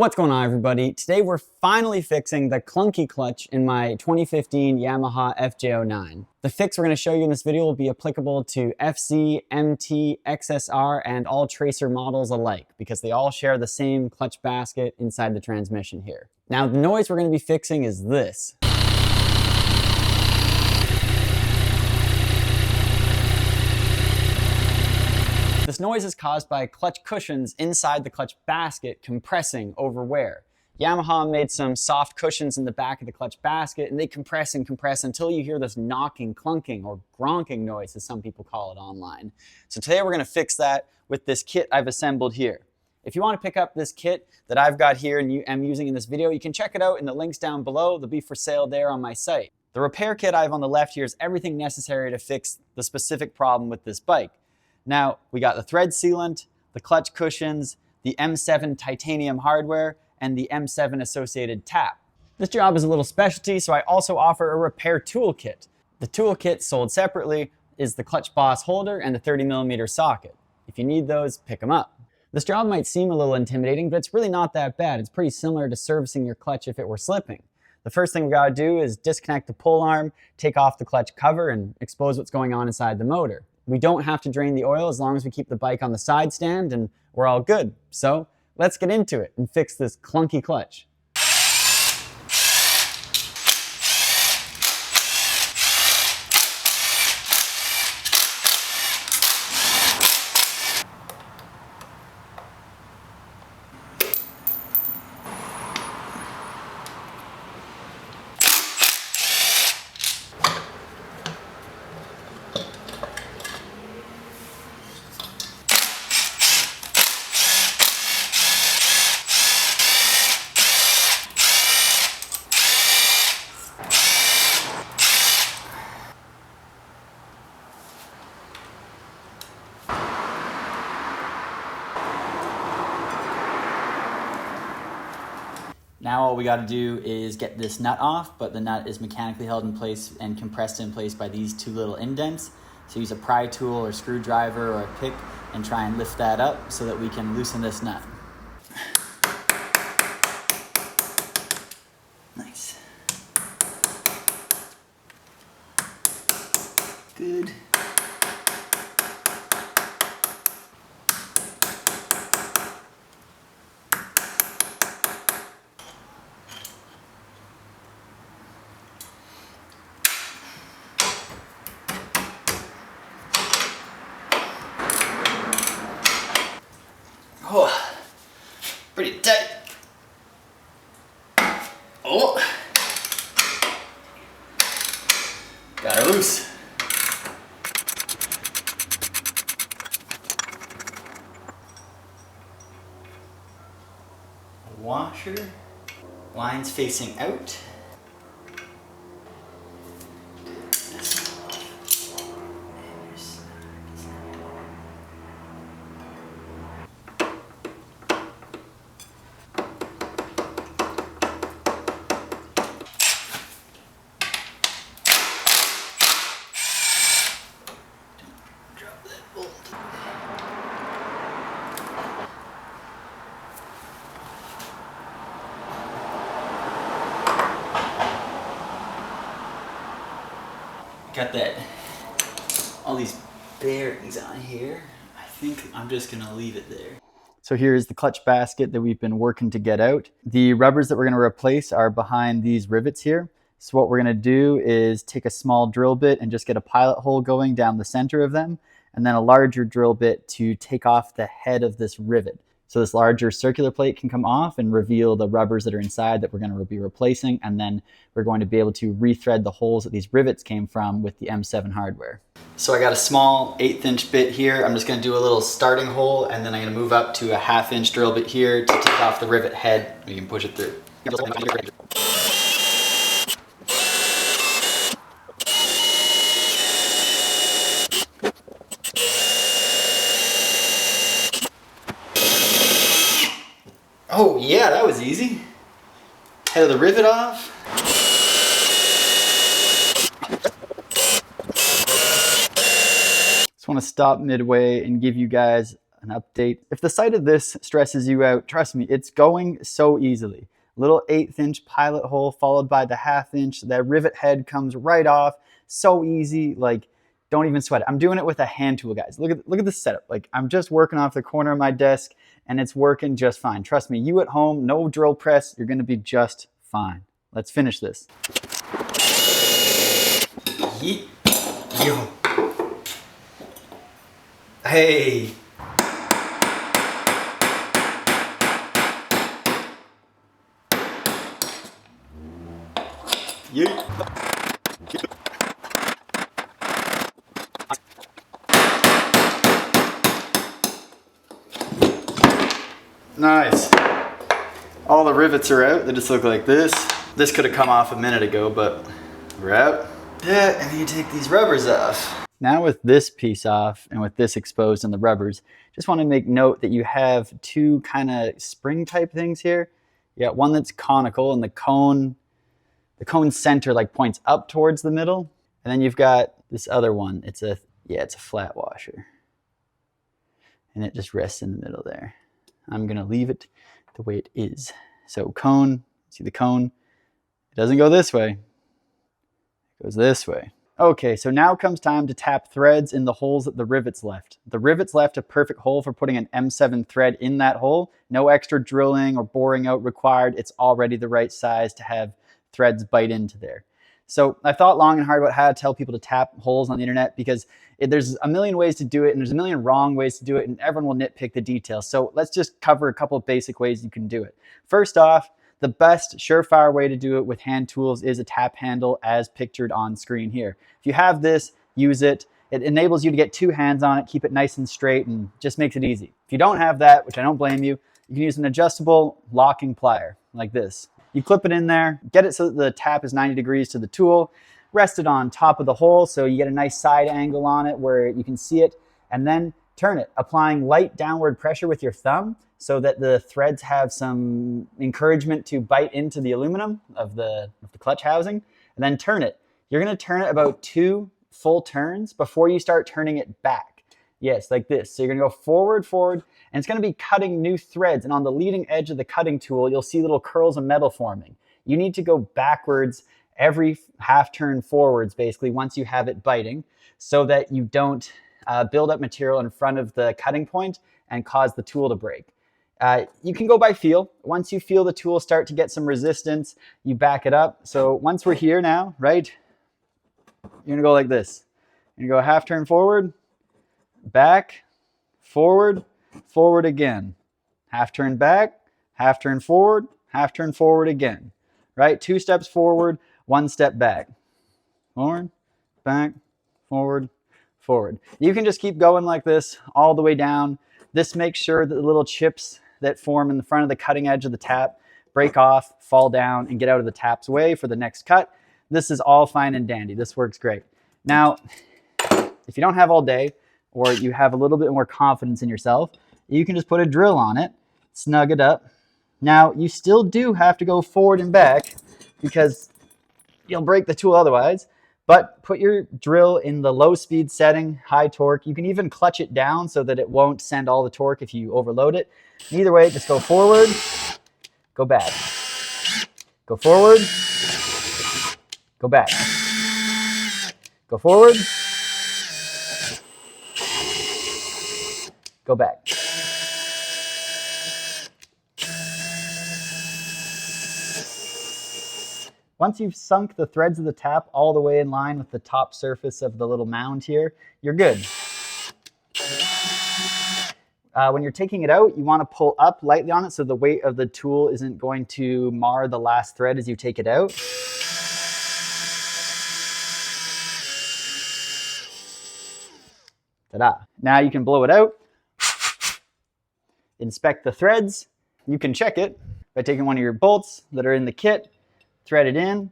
What's going on, everybody? Today we're finally fixing the clunky clutch in my 2015 Yamaha FJ09. The fix we're going to show you in this video will be applicable to FZ, MT, XSR, and all tracer models alike because they all share the same clutch basket inside the transmission here. Now, the noise we're going to be fixing is this. This noise is caused by clutch cushions inside the clutch basket compressing over wear. Yamaha made some soft cushions in the back of the clutch basket, and they compress and compress until you hear this knocking, clunking, or gronking noise, as some people call it online. So today we're going to fix that with this kit I've assembled here. If you want to pick up this kit that I've got here and I'm using in this video, you can check it out in the links down below. They'll be for sale there on my site. The repair kit I have on the left here is everything necessary to fix the specific problem with this bike. Now, we got the thread sealant, the clutch cushions, the M7 titanium hardware, and the M7 associated tap. This job is a little specialty, so I also offer a repair toolkit. The toolkit sold separately is the clutch boss holder and the 30mm socket. If you need those, pick them up. This job might seem a little intimidating, but it's really not that bad. It's pretty similar to servicing your clutch if it were slipping. The first thing we gotta do is disconnect the pull arm, take off the clutch cover, and expose what's going on inside the motor. We don't have to drain the oil as long as we keep the bike on the side stand, and we're all good. So let's get into it and fix this clunky clutch. Now all we got to do is get this nut off, but the nut is mechanically held in place and compressed in place by these two little indents. So use a pry tool or screwdriver or a pick and try and lift that up so that we can loosen this nut. Nice. Good. Oh, pretty tight. Oh, got her loose. Washer, lines facing out. Got that, all these bearings on here. I think I'm just gonna leave it there. So here's the clutch basket that we've been working to get out. The rubbers that we're gonna replace are behind these rivets here. So what we're gonna do is take a small drill bit and just get a pilot hole going down the center of them, and then a larger drill bit to take off the head of this rivet. So this larger circular plate can come off and reveal the rubbers that are inside that we're going to be replacing, and then we're going to be able to rethread the holes that these rivets came from with the M7 hardware. So I got a small 1/8 inch bit here. I'm just going to do a little starting hole, and then I'm going to move up to a 1/2 inch drill bit here to take off the rivet head. We can push it through. Oh yeah, that was easy. Head of the rivet off. Just want to stop midway and give you guys an update. If the sight of this stresses you out, trust me, it's going so easily. Little 1/8 inch pilot hole followed by the 1/2 inch. That rivet head comes right off. So easy, like don't even sweat it. I'm doing it with a hand tool, guys. Look at this setup. Like I'm just working off the corner of my desk and it's working just fine. Trust me, you at home, no drill press, you're gonna be just fine. Let's finish this. Yeet. Yo. Hey. Yeet. Nice. All the rivets are out. They just look like this. This could have come off a minute ago, but we're out. Yeah, and then you take these rubbers off. Now with this piece off and with this exposed and the rubbers, just want to make note that you have two kind of spring type things here. You got one that's conical and the cone center like points up towards the middle. And then you've got this other one. It's a flat washer. And it just rests in the middle there. I'm gonna leave it the way it is. So cone, see the cone? It doesn't go this way. It goes this way. Okay, so now comes time to tap threads in the holes that the rivets left. The rivets left a perfect hole for putting an M7 thread in that hole. No extra drilling or boring out required. It's already the right size to have threads bite into there. So I thought long and hard about how to tell people to tap holes on the internet because there's a million ways to do it and there's a million wrong ways to do it and everyone will nitpick the details. So let's just cover a couple of basic ways you can do it. First off, the best surefire way to do it with hand tools is a tap handle as pictured on screen here. If you have this, use it. It enables you to get two hands on it, keep it nice and straight, and just makes it easy. If you don't have that, which I don't blame you, you can use an adjustable locking plier like this. You clip it in there, get it so that the tap is 90 degrees to the tool, rest it on top of the hole so you get a nice side angle on it where you can see it, and then turn it, applying light downward pressure with your thumb so that the threads have some encouragement to bite into the aluminum of the clutch housing, and then turn it. You're gonna turn it about 2 full turns before you start turning it back. Yes, like this. So you're gonna go forward, forward, and it's gonna be cutting new threads. And on the leading edge of the cutting tool, you'll see little curls of metal forming. You need to go backwards every half turn forwards, basically, once you have it biting, so that you don't build up material in front of the cutting point and cause the tool to break. You can go by feel. Once you feel the tool start to get some resistance, you back it up. So once we're here now, right, you're gonna go like this. You're gonna go half turn forward, back, forward, forward again. Half turn back, half turn forward again. Right? 2 steps forward, 1 step back. Forward, back, forward, forward. You can just keep going like this all the way down. This makes sure that the little chips that form in the front of the cutting edge of the tap break off, fall down, and get out of the tap's way for the next cut. This is all fine and dandy. This works great. Now, if you don't have all day, or you have a little bit more confidence in yourself, you can just put a drill on it, snug it up. Now, you still do have to go forward and back because you'll break the tool otherwise, but put your drill in the low speed setting, high torque. You can even clutch it down so that it won't send all the torque if you overload it. Either way, just go forward, go back. Go forward, go back. Go forward, go back. Once you've sunk the threads of the tap all the way in line with the top surface of the little mound here, you're good. When you're taking it out, you want to pull up lightly on it so the weight of the tool isn't going to mar the last thread as you take it out. Ta-da. Now you can blow it out, inspect the threads. You can check it by taking one of your bolts that are in the kit, thread it in,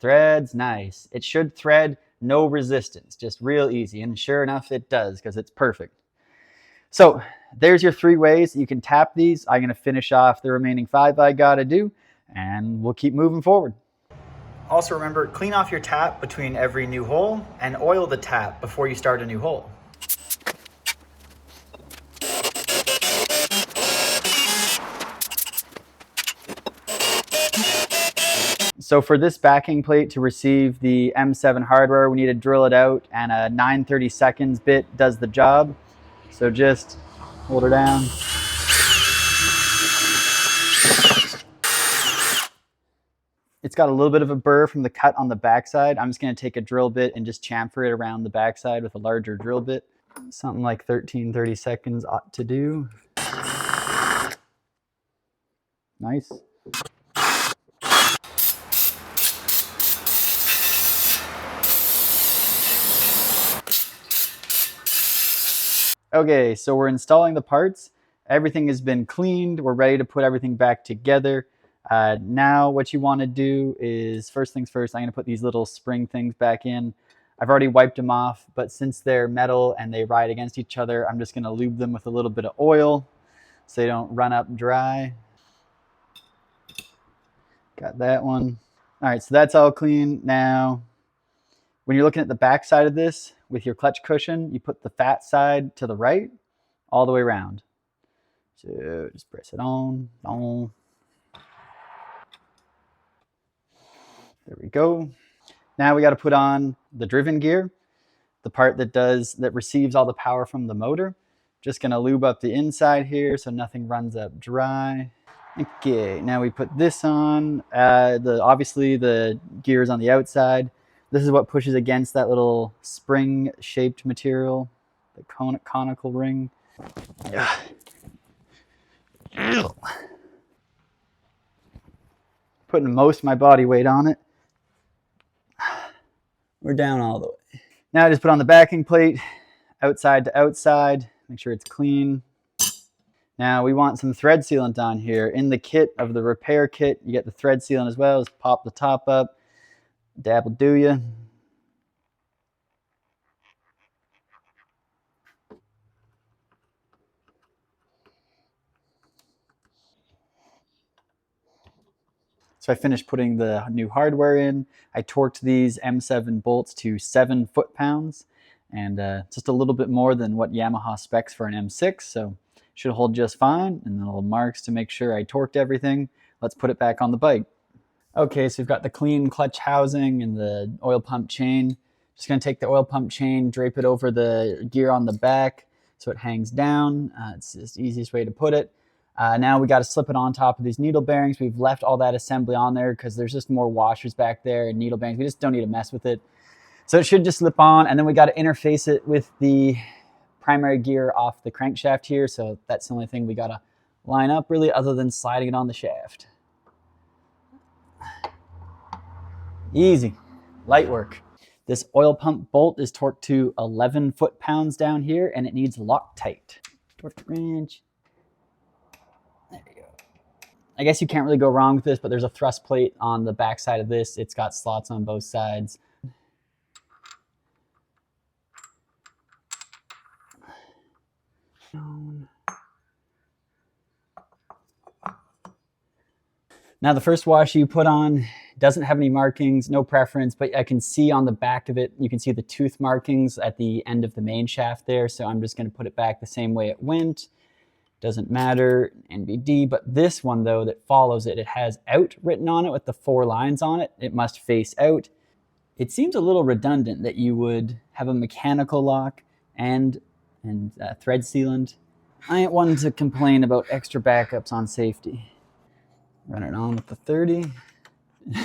threads nice. It should thread no resistance, just real easy. And sure enough, it does because it's perfect. So there's your 3 ways you can tap these. I'm going to finish off the remaining 5 I got to do, and we'll keep moving forward. Also remember, clean off your tap between every new hole and oil the tap before you start a new hole. So for this backing plate to receive the M7 hardware, we need to drill it out, and a 9/32 bit does the job. So just hold her down. It's got a little bit of a burr from the cut on the backside. I'm just going to take a drill bit and just chamfer it around the backside with a larger drill bit. Something like 13/32 ought to do. Nice. Okay, so we're installing the parts. Everything has been cleaned. We're ready to put everything back together. Now what you want to do is, first things first, I'm going to put these little spring things back in. I've already wiped them off, but since they're metal and they ride against each other, I'm just going to lube them with a little bit of oil so they don't run up dry. Got that one. All right, so that's all clean. Now, when you're looking at the back side of this with your clutch cushion, you put the fat side to the right all the way around. So just press it on. There we go. Now we got to put on the driven gear, the part that receives all the power from the motor. Just going to lube up the inside here so nothing runs up dry. Okay, now we put this on. Obviously the gear is on the outside. This is what pushes against that little spring-shaped material, the conical ring. Putting most of my body weight on it. We're down all the way. Now I just put on the backing plate, outside to outside. Make sure it's clean. Now we want some thread sealant on here. In the kit of the repair kit, you get the thread sealant as well. Just pop the top up. Dab will do ya. So I finished putting the new hardware in. I torqued these M7 bolts to 7 foot-pounds, and just a little bit more than what Yamaha specs for an M6, so should hold just fine. And the little marks to make sure I torqued everything. Let's put it back on the bike. Okay, so we've got the clean clutch housing and the oil pump chain. Just gonna take the oil pump chain, drape it over the gear on the back so it hangs down. It's the easiest way to put it. Now we got to slip it on top of these needle bearings. We've left all that assembly on there because there's just more washers back there and needle bearings. We just don't need to mess with it. So it should just slip on, and then we got to interface it with the primary gear off the crankshaft here. So that's the only thing we got to line up really, other than sliding it on the shaft. Easy, light work. This oil pump bolt is torqued to 11 foot-pounds down here, and it needs Loctite. Torque wrench. There you go. I guess you can't really go wrong with this, but there's a thrust plate on the back side of this. It's got slots on both sides. Now the first washer you put on doesn't have any markings, no preference, but I can see on the back of it, you can see the tooth markings at the end of the main shaft there. So I'm just going to put it back the same way it went. Doesn't matter, NBD, but this one though that follows it, it has out written on it with the 4 lines on it. It must face out. It seems a little redundant that you would have a mechanical lock and thread sealant. I ain't one to complain about extra backups on safety. Run it on with the 30.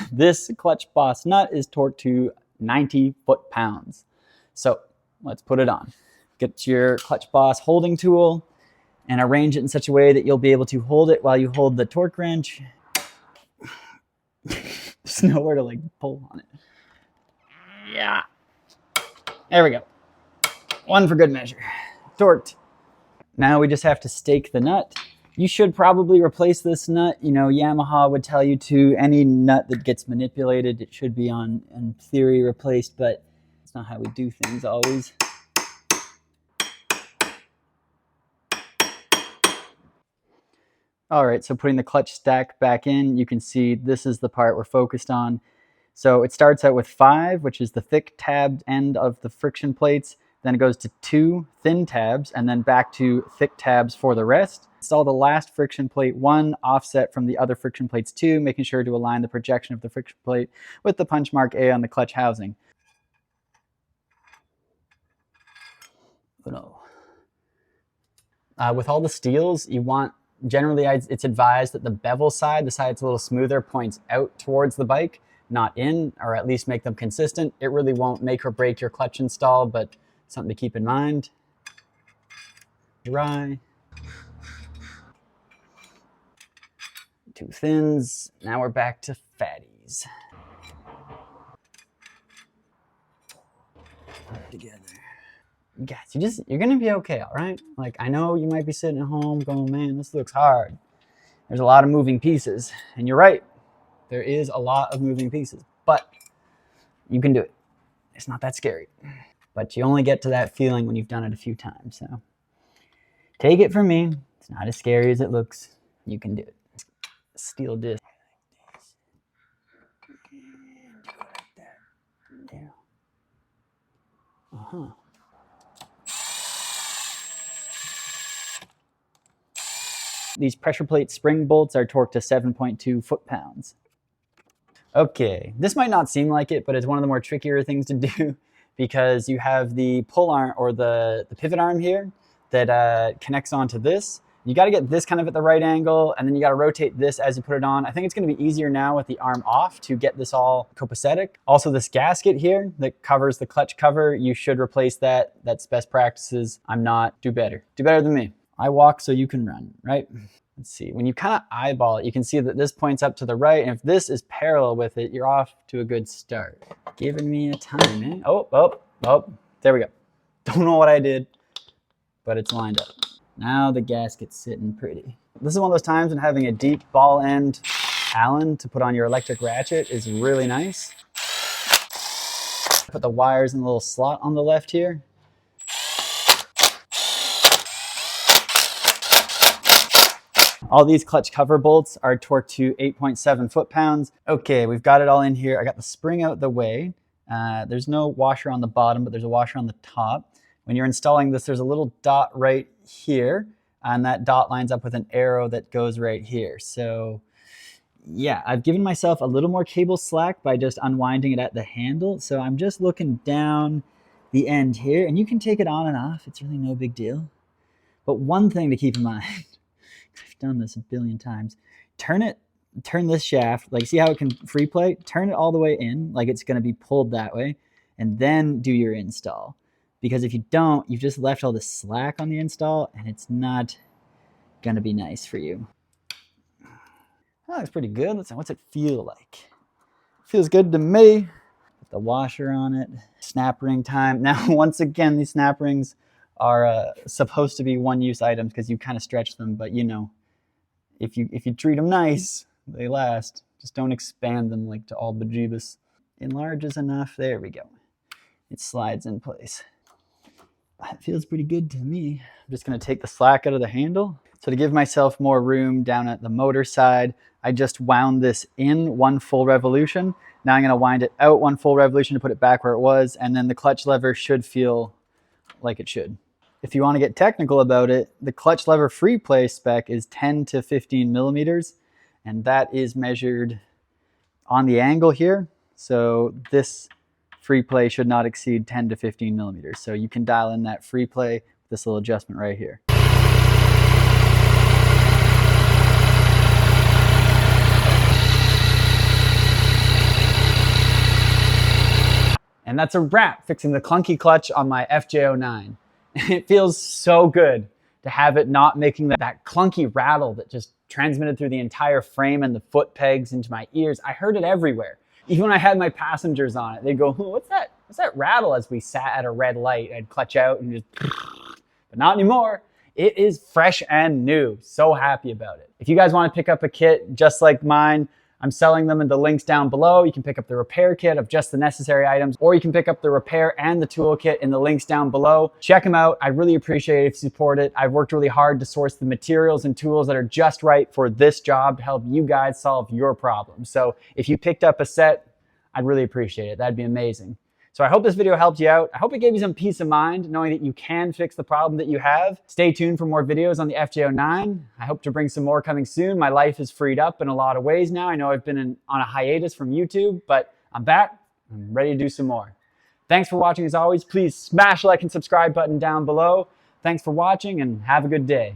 This clutch boss nut is torqued to 90 foot-pounds. So let's put it on. Get your clutch boss holding tool and arrange it in such a way that you'll be able to hold it while you hold the torque wrench. There's nowhere to like pull on it. Yeah. There we go. One for good measure. Torqued. Now we just have to stake the nut. You should probably replace this nut. You know, Yamaha would tell you to, any nut that gets manipulated, it should be in theory replaced, but it's not how we do things always. All right, so putting the clutch stack back in, you can see this is the part we're focused on. So it starts out with 5, which is the thick tabbed end of the friction plates. Then it goes to 2 thin tabs, and then back to thick tabs for the rest. Install the last friction plate 1 offset from the other friction plates 2, making sure to align the projection of the friction plate with the punch mark A on the clutch housing. With all the steels, you want, generally it's advised that the bevel side, the side that's a little smoother, points out towards the bike, not in, or at least make them consistent. It really won't make or break your clutch install, but something to keep in mind. Dry. 2 thins. Now we're back to fatties. Together. Guys, you're gonna be okay, all right? Like, I know you might be sitting at home going, man, this looks hard. There's a lot of moving pieces, and you're right. There is a lot of moving pieces, but you can do it. It's not that scary, but you only get to that feeling when you've done it a few times. So take it from me. It's not as scary as it looks. You can do it. Steel disc. Yeah. Uh-huh. These pressure plate spring bolts are torqued to 7.2 foot-pounds. Okay, this might not seem like it, but it's one of the more trickier things to do because you have the pull arm or the pivot arm here that connects onto this. You got to get this kind of at the right angle, and then you got to rotate this as you put it on. I think it's going to be easier now with the arm off to get this all copacetic. Also, this gasket here that covers the clutch cover, you should replace that. That's best practices. I'm not. Do better. Do better than me. I walk so you can run, right? Let's see. When you kind of eyeball it, you can see that this points up to the right, and if this is parallel with it, you're off to a good start. Giving me a time, eh? Oh, there we go. Don't know what I did, but it's lined up. Now the gasket's sitting pretty. This is one of those times when having a deep ball end Allen to put on your electric ratchet is really nice. Put the wires in the little slot on the left here. All these clutch cover bolts are torqued to 8.7 foot-pounds. Okay, we've got it all in here. I got the spring out the way. There's no washer on the bottom, but there's a washer on the top. When you're installing this, there's a little dot right here, and that dot lines up with an arrow that goes right here. So yeah, I've given myself a little more cable slack by just unwinding it at the handle. So I'm just looking down the end here, and you can take it on and off. It's really no big deal. But one thing to keep in mind, I've done this a billion times. Turn this shaft, like see how it can free play? Turn it all the way in, like it's gonna be pulled that way, and then do your install. Because if you don't, you've just left all the slack on the install, and it's not gonna be nice for you. Oh, it's pretty good. Let's see, what's it feel like? Feels good to me. Put the washer on it. Snap ring time. Now, once again, these snap rings are supposed to be one-use items because you kind of stretch them, but you know, if you treat them nice, they last. Just don't expand them like to all bejeebus. Enlarges enough. There we go. It slides in place. It feels pretty good to me. I'm just going to take the slack out of the handle. So to give myself more room down at the motor side, I just wound this in 1 full revolution. Now I'm going to wind it out 1 full revolution to put it back where it was, and then the clutch lever should feel like it should. If you want to get technical about it, the clutch lever free play spec is 10 to 15 millimeters, and that is measured on the angle here. So this free play should not exceed 10 to 15 millimeters. So you can dial in that free play with this little adjustment right here. And that's a wrap fixing the clunky clutch on my FJ09. It feels so good to have it not making that clunky rattle that just transmitted through the entire frame and the foot pegs into my ears. I heard it everywhere. Even when I had my passengers on it, they'd go, what's that rattle, as we sat at a red light. I'd clutch out and just, but not anymore. It is fresh and new. So happy about it. If you guys want to pick up a kit just like mine, I'm selling them in the links down below. You can pick up the repair kit of just the necessary items, or you can pick up the repair and the toolkit in the links down below. Check them out. I really appreciate it if you support it. I've worked really hard to source the materials and tools that are just right for this job to help you guys solve your problems. So if you picked up a set, I'd really appreciate it. That'd be amazing. So I hope this video helped you out. I hope it gave you some peace of mind knowing that you can fix the problem that you have. Stay tuned for more videos on the FJ09. I hope to bring some more coming soon. My life is freed up in a lot of ways now. I know I've been on a hiatus from YouTube, but I'm back. I'm ready to do some more. Thanks for watching as always. Please smash the like and subscribe button down below. Thanks for watching and have a good day.